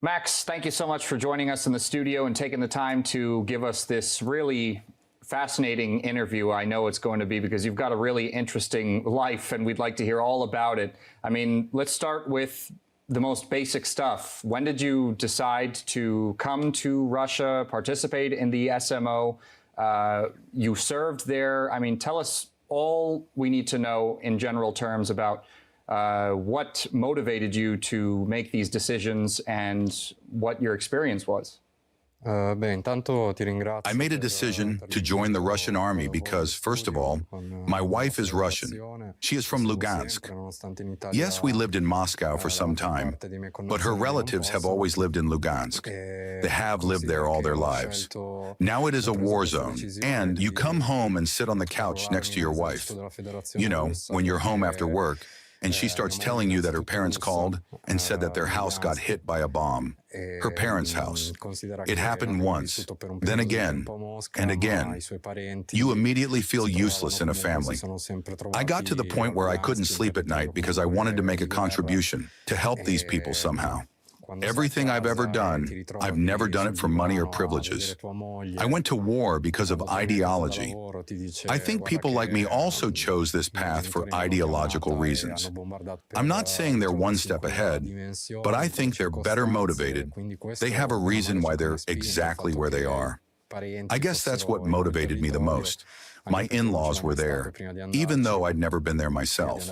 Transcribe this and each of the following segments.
Max, thank you so much for joining us in the studio and taking the time to give us this really fascinating interview. I know it's going to be because you've got a really interesting life and we'd like to hear all about it. I mean, let's start with the most basic stuff. When did you decide to come to Russia, participate in the SMO? You served there. I mean, tell us all we need to know in general terms about what motivated you to make these decisions and what your experience was. I made a decision to join the Russian army because, first of all, my wife is Russian. She is from Lugansk. Yes, we lived in Moscow for some time, but her relatives have always lived in Lugansk. They have lived there all their lives. Now it is a war zone, and you come home and sit on the couch next to your wife. You know, when you're home after work, and she starts telling you that her parents called and said that their house got hit by a bomb. Her parents' house. It happened once, then again, and again. You immediately feel useless in a family. I got to the point where I couldn't sleep at night because I wanted to make a contribution to help these people somehow. Everything I've ever done, I've never done it for money or privileges. I went to war because of ideology. I think people like me also chose this path for ideological reasons. I'm not saying they're one step ahead, but I think they're better motivated. They have a reason why they're exactly where they are. I guess that's what motivated me the most. My in-laws were there, even though I'd never been there myself.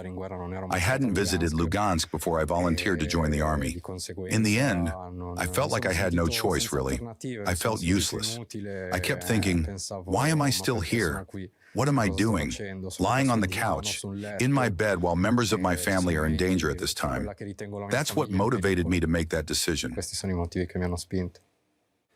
I hadn't visited Lugansk before I volunteered to join the army. In the end, I felt like I had no choice, really. I felt useless. I kept thinking, why am I still here? What am I doing? Lying on the couch, in my bed while members of my family are in danger at this time. That's what motivated me to make that decision.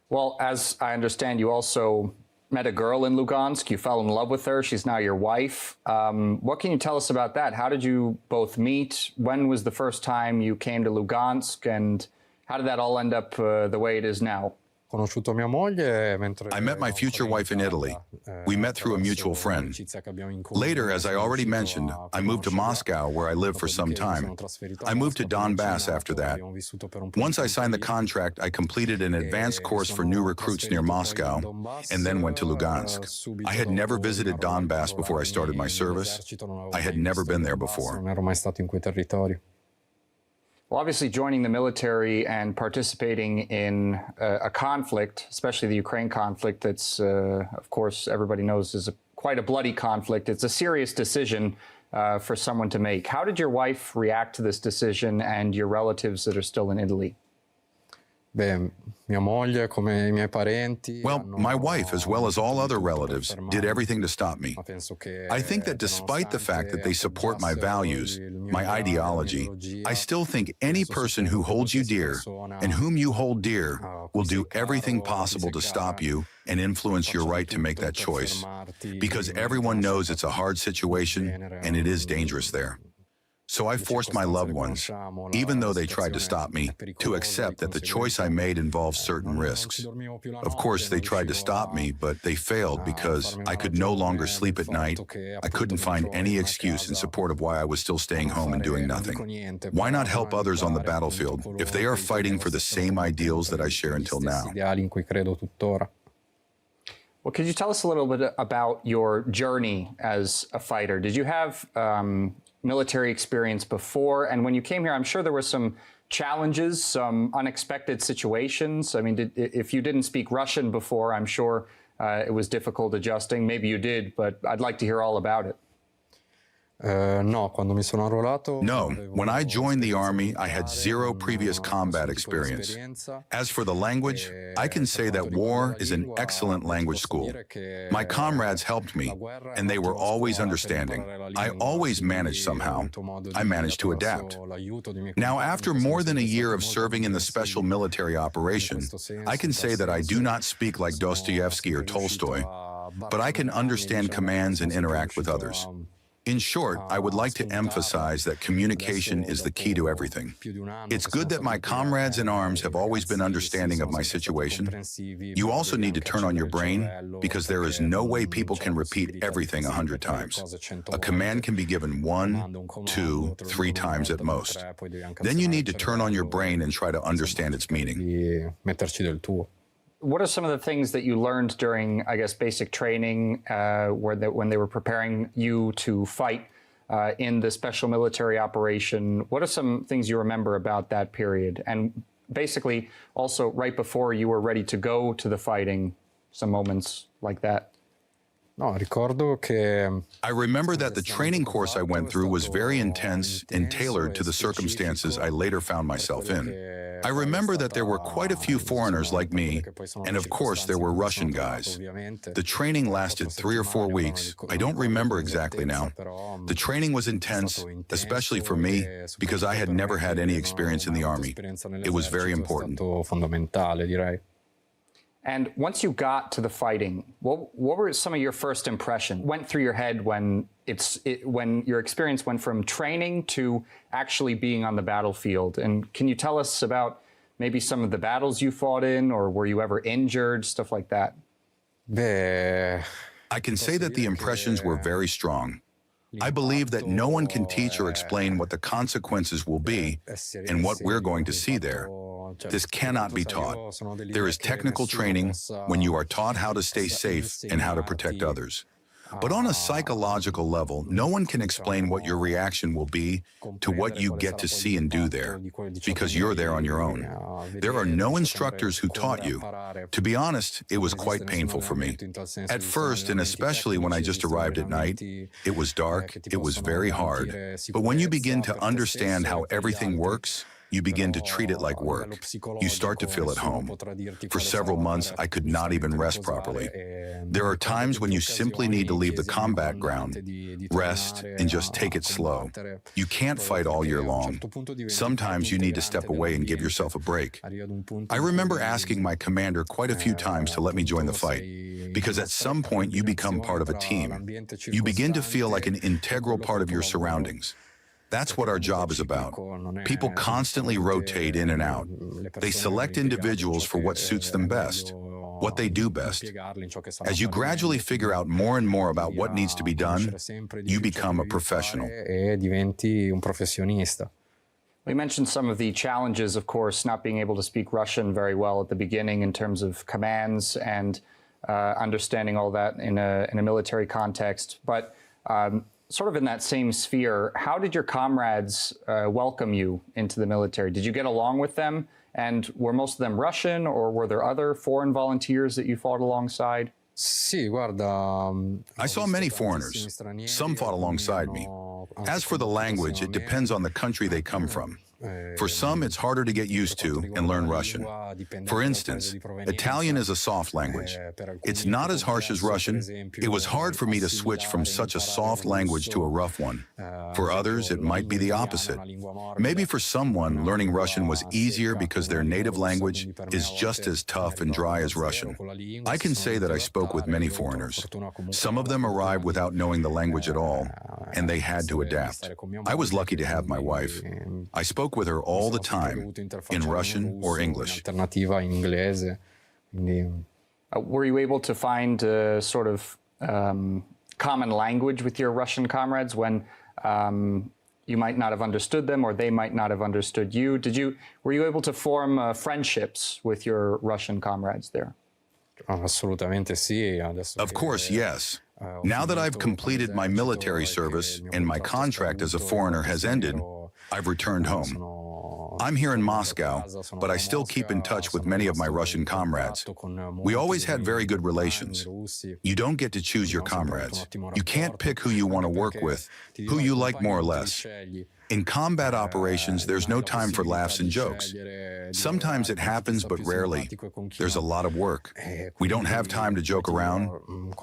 Well, as I understand, you also met a girl in Lugansk. You fell in love with her. She's now your wife. What can you tell us about that? How did you both meet? When was the first time you came to Lugansk? And how did that all end up the way it is now? I met my future wife in Italy. We met through a mutual friend. Later, as I already mentioned, I moved to Moscow, where I lived for some time. I moved to Donbass after that. Once I signed the contract, I completed an advanced course for new recruits near Moscow, and then went to Lugansk. I had never visited Donbass before I started my service. I had never been there before. Well, obviously joining the military and participating in a conflict, especially the Ukraine conflict, that's, of course, everybody knows is quite a bloody conflict. It's a serious decision for someone to make. How did your wife react to this decision and your relatives that are still in Italy? Well, my wife, as well as all other relatives, did everything to stop me. I think that despite the fact that they support my values, my ideology, I still think any person who holds you dear and whom you hold dear will do everything possible to stop you and influence your right to make that choice, because everyone knows it's a hard situation and it is dangerous there. So I forced my loved ones, even though they tried to stop me, to accept that the choice I made involved certain risks. Of course, they tried to stop me, but they failed because I could no longer sleep at night. I couldn't find any excuse in support of why I was still staying home and doing nothing. Why not help others on the battlefield if they are fighting for the same ideals that I share until now? Well, could you tell us a little bit about your journey as a fighter? Did you have military experience before? And when you came here, I'm sure there were some challenges, some unexpected situations. I mean, if you didn't speak Russian before, I'm sure it was difficult adjusting. Maybe you did, but I'd like to hear all about it. No, when I joined the Army, I had zero previous combat experience. As for the language, I can say that war is an excellent language school. My comrades helped me, and they were always understanding. I always managed somehow. I managed to adapt. Now, after more than a year of serving in the special military operation, I can say that I do not speak like Dostoevsky or Tolstoy, but I can understand commands and interact with others. In short, I would like to emphasize that communication is the key to everything. It's good that my comrades in arms have always been understanding of my situation. You also need to turn on your brain because there is no way people can repeat everything 100 times. A command can be given 1, 2, 3 times at most. Then you need to turn on your brain and try to understand its meaning. What are some of the things that you learned during, I guess, basic training when they were preparing you to fight in the special military operation? What are some things you remember about that period? And basically, also right before you were ready to go to the fighting, some moments like that? I remember that the training course I went through was very intense and tailored to the circumstances I later found myself in. I remember that there were quite a few foreigners like me, and of course there were Russian guys. The training lasted 3 or 4 weeks. I don't remember exactly now. The training was intense, especially for me, because I had never had any experience in the army. It was very important. And once you got to the fighting, what were some of your first impressions? Went through your head when your experience went from training to actually being on the battlefield? And can you tell us about maybe some of the battles you fought in, or were you ever injured, stuff like that? I can say that the impressions were very strong. I believe that no one can teach or explain what the consequences will be and what we're going to see there. This cannot be taught. There is technical training when you are taught how to stay safe and how to protect others. But on a psychological level, no one can explain what your reaction will be to what you get to see and do there, because you're there on your own. There are no instructors who taught you. To be honest, it was quite painful for me. At first, and especially when I just arrived at night, it was dark, it was very hard. But when you begin to understand how everything works, you begin to treat it like work. You start to feel at home. For several months, I could not even rest properly. There are times when you simply need to leave the combat ground, rest, and just take it slow. You can't fight all year long. Sometimes you need to step away and give yourself a break. I remember asking my commander quite a few times to let me join the fight, because at some point you become part of a team. You begin to feel like an integral part of your surroundings. That's what our job is about. People constantly rotate in and out. They select individuals for what suits them best, what they do best. As you gradually figure out more and more about what needs to be done, you become a professional. We mentioned some of the challenges, of course, not being able to speak Russian very well at the beginning in terms of commands and understanding all that in a military context. But sort of in that same sphere, how did your comrades welcome you into the military? Did you get along with them? And were most of them Russian, or were there other foreign volunteers that you fought alongside? I saw many foreigners. Some fought alongside me. As for the language, it depends on the country they come from. For some, it's harder to get used to and learn Russian. For instance, Italian is a soft language. It's not as harsh as Russian. It was hard for me to switch from such a soft language to a rough one. For others, it might be the opposite. Maybe for someone, learning Russian was easier because their native language is just as tough and dry as Russian. I can say that I spoke with many foreigners. Some of them arrived without knowing the language at all, and they had to adapt. I was lucky to have my wife. I spoke with her all the time, in Russian or English. Were you able to find a sort of common language with your Russian comrades when you might not have understood them or they might not have understood you? Were you able to form friendships with your Russian comrades there? Of course, yes. Now that I've completed my military service and my contract as a foreigner has ended, I've returned home. I'm here in Moscow, but I still keep in touch with many of my Russian comrades. We always had very good relations. You don't get to choose your comrades. You can't pick who you want to work with, who you like more or less. In combat operations, there's no time for laughs and jokes. Sometimes it happens, but rarely. There's a lot of work. We don't have time to joke around.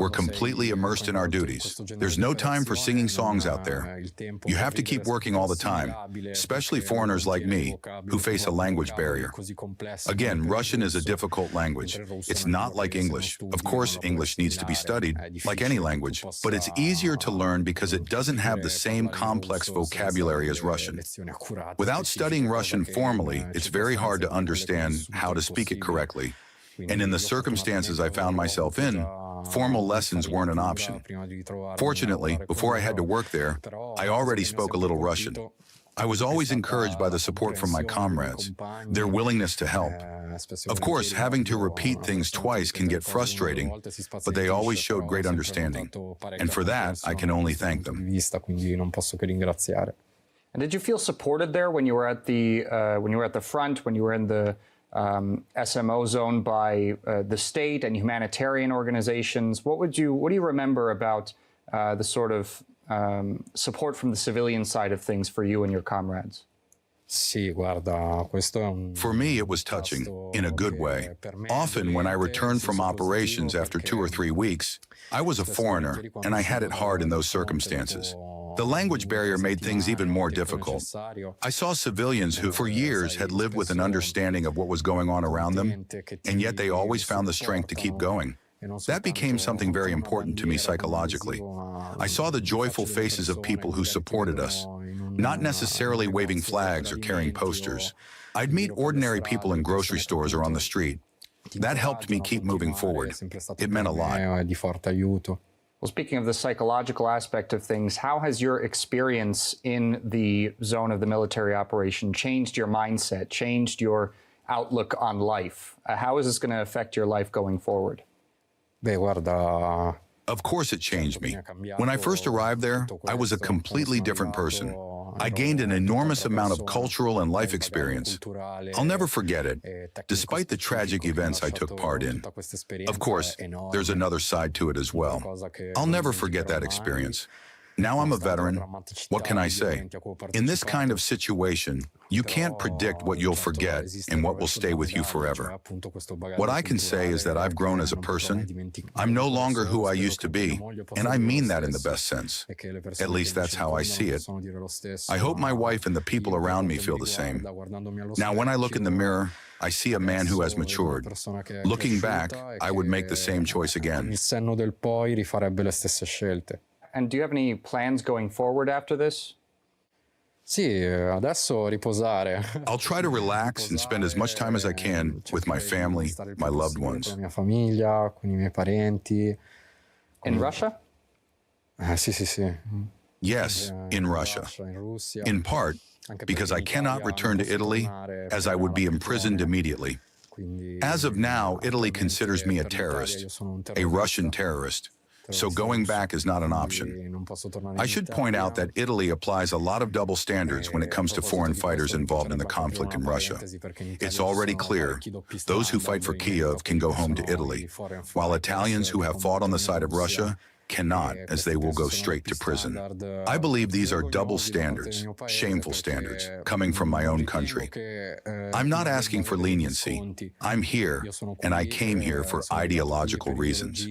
We're completely immersed in our duties. There's no time for singing songs out there. You have to keep working all the time, especially foreigners like me, who face a language barrier. Again, Russian is a difficult language. It's not like English. Of course, English needs to be studied, like any language, but it's easier to learn because it doesn't have the same complex vocabulary as Russian. Without studying Russian formally, it's very hard to understand how to speak it correctly. And in the circumstances I found myself in, formal lessons weren't an option. Fortunately, before I had to work there, I already spoke a little Russian. I was always encouraged by the support from my comrades, their willingness to help. Of course, having to repeat things twice can get frustrating, but they always showed great understanding. And for that, I can only thank them. And did you feel supported there when you were at the front, when you were in the SMO zone by the state and humanitarian organizations? What do you remember about the sort of support from the civilian side of things for you and your comrades? For me, it was touching, in a good way. Often, when I returned from operations after 2 or 3 weeks, I was a foreigner, and I had it hard in those circumstances. The language barrier made things even more difficult. I saw civilians who, for years, had lived with an understanding of what was going on around them, and yet they always found the strength to keep going. That became something very important to me psychologically. I saw the joyful faces of people who supported us, not necessarily waving flags or carrying posters. I'd meet ordinary people in grocery stores or on the street. That helped me keep moving forward. It meant a lot. Well, speaking of the psychological aspect of things, how has your experience in the zone of the military operation changed your mindset, changed your outlook on life? How is this going to affect your life going forward? Of course it changed me. When I first arrived there, I was a completely different person. I gained an enormous amount of cultural and life experience. I'll never forget it, despite the tragic events I took part in. Of course, there's another side to it as well. I'll never forget that experience. Now I'm a veteran. What can I say? In this kind of situation, you can't predict what you'll forget and what will stay with you forever. What I can say is that I've grown as a person. I'm no longer who I used to be, and I mean that in the best sense. At least that's how I see it. I hope my wife and the people around me feel the same. Now, when I look in the mirror, I see a man who has matured. Looking back, I would make the same choice again. And do you have any plans going forward after this? I'll try to relax and spend as much time as I can with my family, my loved ones. In Russia? Yes, in Russia. In part, because I cannot return to Italy, as I would be imprisoned immediately. As of now, Italy considers me a terrorist, a Russian terrorist. So going back is not an option. I should point out that Italy applies a lot of double standards when it comes to foreign fighters involved in the conflict in Russia. It's already clear those who fight for Kiev can go home to Italy, while Italians who have fought on the side of Russia cannot, as they will go straight to prison. I believe these are double standards, shameful standards, coming from my own country. I'm not asking for leniency. I'm here, and I came here for ideological reasons.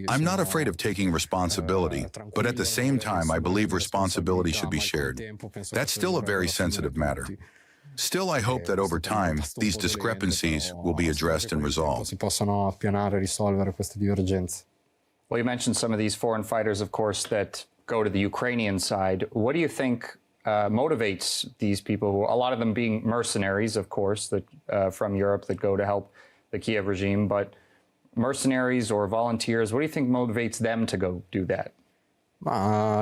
I'm not afraid of taking responsibility, but at the same time, I believe responsibility should be shared. That's still a very sensitive matter. Still, I hope that over time, these discrepancies will be addressed and resolved. Well, you mentioned some of these foreign fighters, of course, that go to the Ukrainian side. What do you think motivates these people, a lot of them being mercenaries, of course, that from Europe that go to help the Kiev regime, but mercenaries or volunteers, what do you think motivates them to go do that? I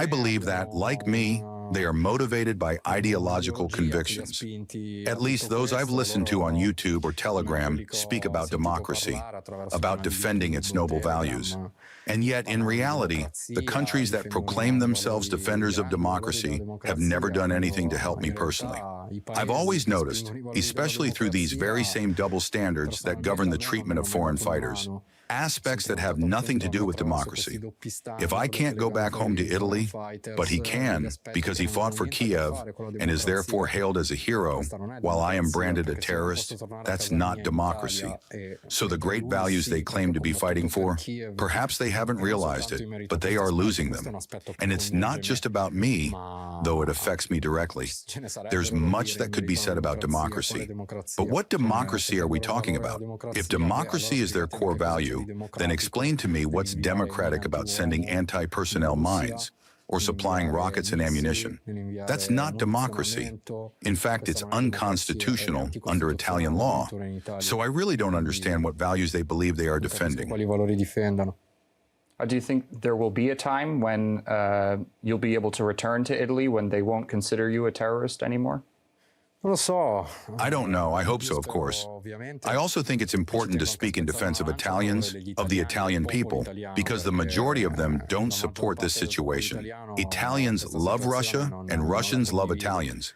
believe that, like me, they are motivated by ideological convictions. At least those I've listened to on YouTube or Telegram speak about democracy, about defending its noble values. And yet, in reality, the countries that proclaim themselves defenders of democracy have never done anything to help me personally. I've always noticed, especially through these very same double standards that govern the treatment of foreign fighters, aspects that have nothing to do with democracy. If I can't go back home to Italy, but he can because he fought for Kiev and is therefore hailed as a hero, while I am branded a terrorist, that's not democracy. So the great values they claim to be fighting for, perhaps they haven't realized it, but they are losing them. And it's not just about me, though it affects me directly. There's much that could be said about democracy. But what democracy are we talking about? If democracy is their core value, then explain to me what's democratic about sending anti-personnel mines or supplying rockets and ammunition. That's not democracy. In fact, it's unconstitutional under Italian law. So I really don't understand what values they believe they are defending. Do you think there will be a time when you'll be able to return to Italy when they won't consider you a terrorist anymore? I don't know. I hope so, of course. I also think it's important to speak in defense of Italians, of the Italian people, because the majority of them don't support this situation. Italians love Russia, and Russians love Italians.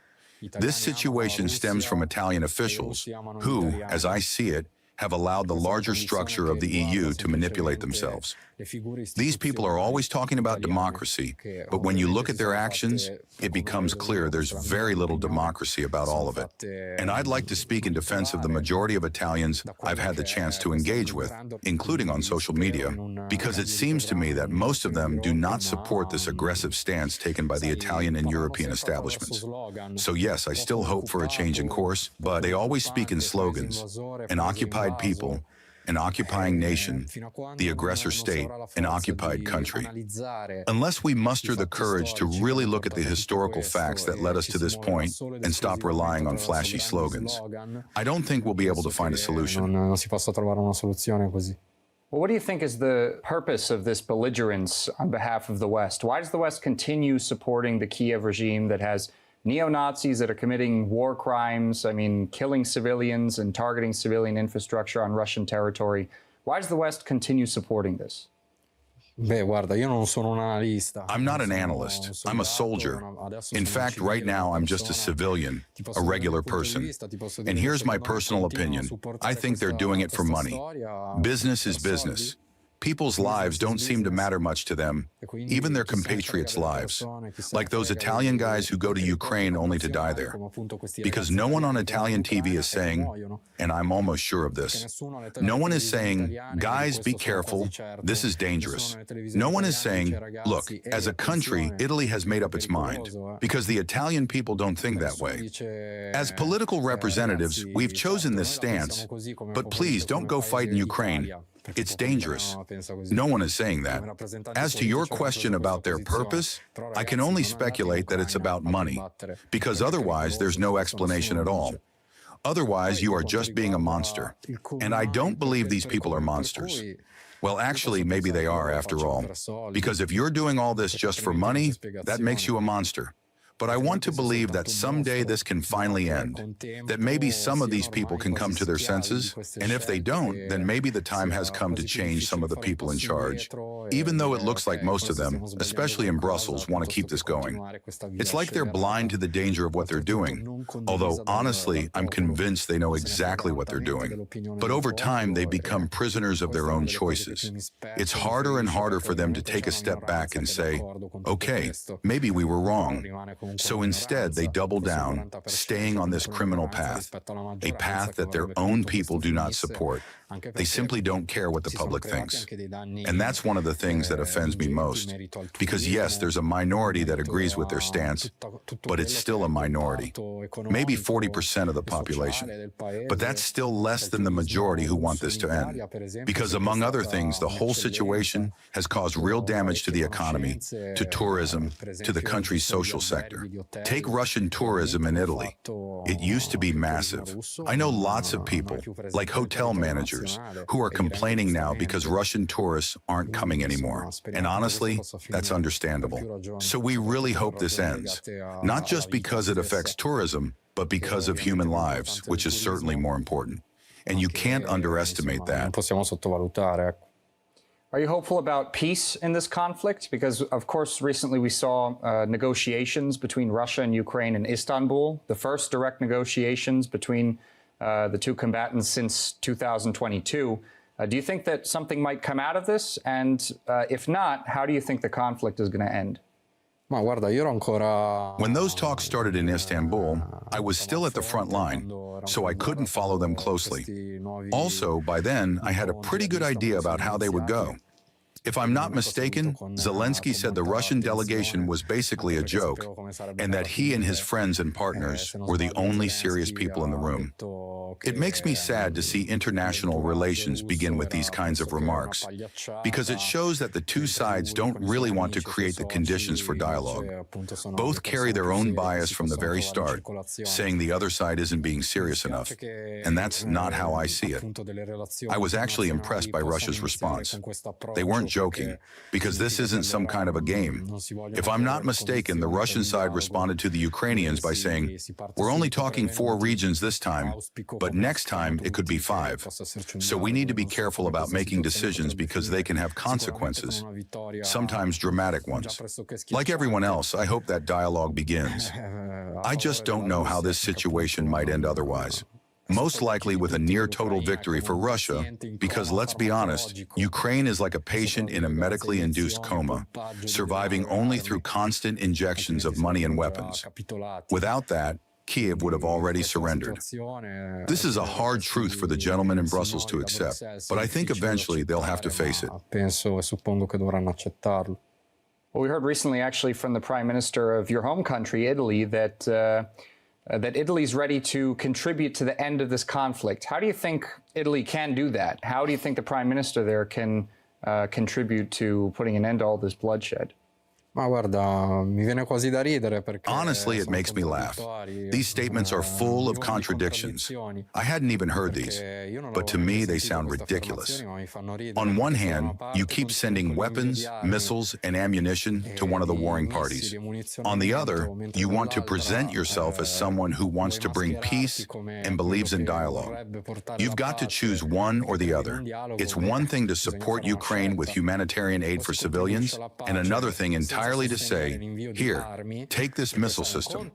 This situation stems from Italian officials who, as I see it, have allowed the larger structure of the EU to manipulate themselves. These people are always talking about democracy, but when you look at their actions, it becomes clear there's very little democracy about all of it. And I'd like to speak in defense of the majority of Italians I've had the chance to engage with, including on social media, because it seems to me that most of them do not support this aggressive stance taken by the Italian and European establishments. So yes, I still hope for a change in course, but they always speak in slogans: an occupied people, an occupying nation, the aggressor state, an occupied country. Unless we muster the courage to really look at the historical facts that led us to this point and stop relying on flashy slogans, I don't think we'll be able to find a solution. Well, what do you think is the purpose of this belligerence on behalf of the West? Why does the West continue supporting the Kiev regime that has neo-Nazis that are committing war crimes, killing civilians and targeting civilian infrastructure on Russian territory? Why does the West continue supporting this? I'm not an analyst. I'm a soldier. In fact, right now, I'm just a civilian, a regular person. And here's my personal opinion. I think they're doing it for money. Business is business. People's lives don't seem to matter much to them, even their compatriots' lives, like those Italian guys who go to Ukraine only to die there. Because no one on Italian TV is saying, and I'm almost sure of this, no one is saying, guys, be careful, this is dangerous. No one is saying, look, as a country, Italy has made up its mind, because the Italian people don't think that way. As political representatives, we've chosen this stance, but please don't go fight in Ukraine. It's dangerous. No one is saying that. As to your question about their purpose, I can only speculate that it's about money, because otherwise there's no explanation at all. Otherwise, you are just being a monster. And I don't believe these people are monsters. Well, actually, maybe they are after all. Because if you're doing all this just for money, that makes you a monster. But I want to believe that someday this can finally end, that maybe some of these people can come to their senses, and if they don't, then maybe the time has come to change some of the people in charge, even though it looks like most of them, especially in Brussels, want to keep this going. It's like they're blind to the danger of what they're doing, although honestly, I'm convinced they know exactly what they're doing. But over time, they become prisoners of their own choices. It's harder and harder for them to take a step back and say, okay, maybe we were wrong. So instead, they double down, staying on this criminal path, a path that their own people do not support. They simply don't care what the public thinks. And that's one of the things that offends me most. Because yes, there's a minority that agrees with their stance, but it's still a minority. Maybe 40% of the population. But that's still less than the majority who want this to end. Because among other things, the whole situation has caused real damage to the economy, to tourism, to the country's social sector. Take Russian tourism in Italy. It used to be massive. I know lots of people, like hotel managers, who are complaining now because Russian tourists aren't coming anymore. And honestly, that's understandable. So we really hope this ends, not just because it affects tourism, but because of human lives, which is certainly more important. And you can't underestimate that. Are you hopeful about peace in this conflict? Because, of course, recently we saw negotiations between Russia and Ukraine in Istanbul, the first direct negotiations between the two combatants since 2022. Do you think that something might come out of this? And if not, how do you think the conflict is going to end? Ma guarda, io ero ancora. When those talks started in Istanbul, I was still at the front line, so I couldn't follow them closely. Also, by then, I had a pretty good idea about how they would go. If I'm not mistaken, Zelensky said the Russian delegation was basically a joke, and that he and his friends and partners were the only serious people in the room. It makes me sad to see international relations begin with these kinds of remarks, because it shows that the two sides don't really want to create the conditions for dialogue. Both carry their own bias from the very start, saying the other side isn't being serious enough, and that's not how I see it. I was actually impressed by Russia's response. They weren't joking, because this isn't some kind of a game. If I'm not mistaken, the Russian side responded to the Ukrainians by saying, "We're only talking 4 regions this time, but next time it could be 5. So we need to be careful about making decisions because they can have consequences, sometimes dramatic ones. Like everyone else, I hope that dialogue begins. I just don't know how this situation might end otherwise. Most likely with a near-total victory for Russia, because let's be honest, Ukraine is like a patient in a medically induced coma, surviving only through constant injections of money and weapons. Without that, Kiev would have already surrendered. This is a hard truth for the gentlemen in Brussels to accept, but I think eventually they'll have to face it. Penso e suppongo che dovranno accettarlo. Well, we heard recently, actually, from the Prime Minister of your home country, Italy, that Italy's ready to contribute to the end of this conflict. How do you think Italy can do that? How do you think the Prime Minister there can contribute to putting an end to all this bloodshed? Ma guarda, mi viene quasi da ridere perché. Honestly, it makes me laugh. These statements are full of contradictions. I hadn't even heard these, but to me they sound ridiculous. On one hand, you keep sending weapons, missiles, and ammunition to one of the warring parties. On the other, you want to present yourself as someone who wants to bring peace and believes in dialogue. You've got to choose one or the other. It's one thing to support Ukraine with humanitarian aid for civilians, and another thing entirely to say, here, take this missile system,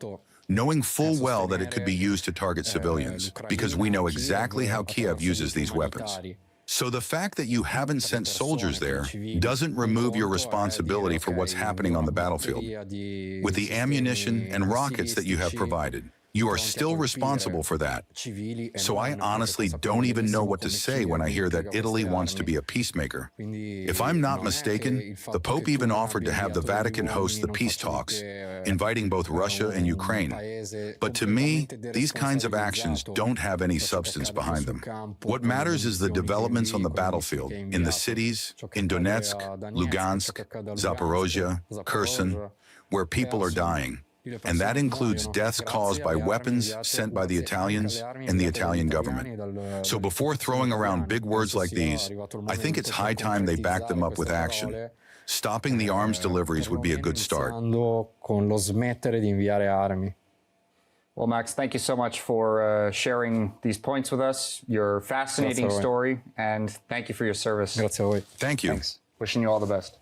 knowing full well that it could be used to target civilians, because we know exactly how Kiev uses these weapons. So the fact that you haven't sent soldiers there doesn't remove your responsibility for what's happening on the battlefield. With the ammunition and rockets that you have provided, you are still responsible for that. So I honestly don't even know what to say when I hear that Italy wants to be a peacemaker. If I'm not mistaken, the Pope even offered to have the Vatican host the peace talks, inviting both Russia and Ukraine. But to me, these kinds of actions don't have any substance behind them. What matters is the developments on the battlefield, in the cities, in Donetsk, Lugansk, Zaporozhye, Kherson, where people are dying. And that includes deaths caused by weapons sent by the Italians and the Italian government. So before throwing around big words like these, I think it's high time they back them up with action. Stopping the arms deliveries would be a good start. Well, Max, thank you so much for sharing these points with us, your fascinating story, and thank you for your service. Grazie a voi. Thank you. Thanks. Wishing you all the best.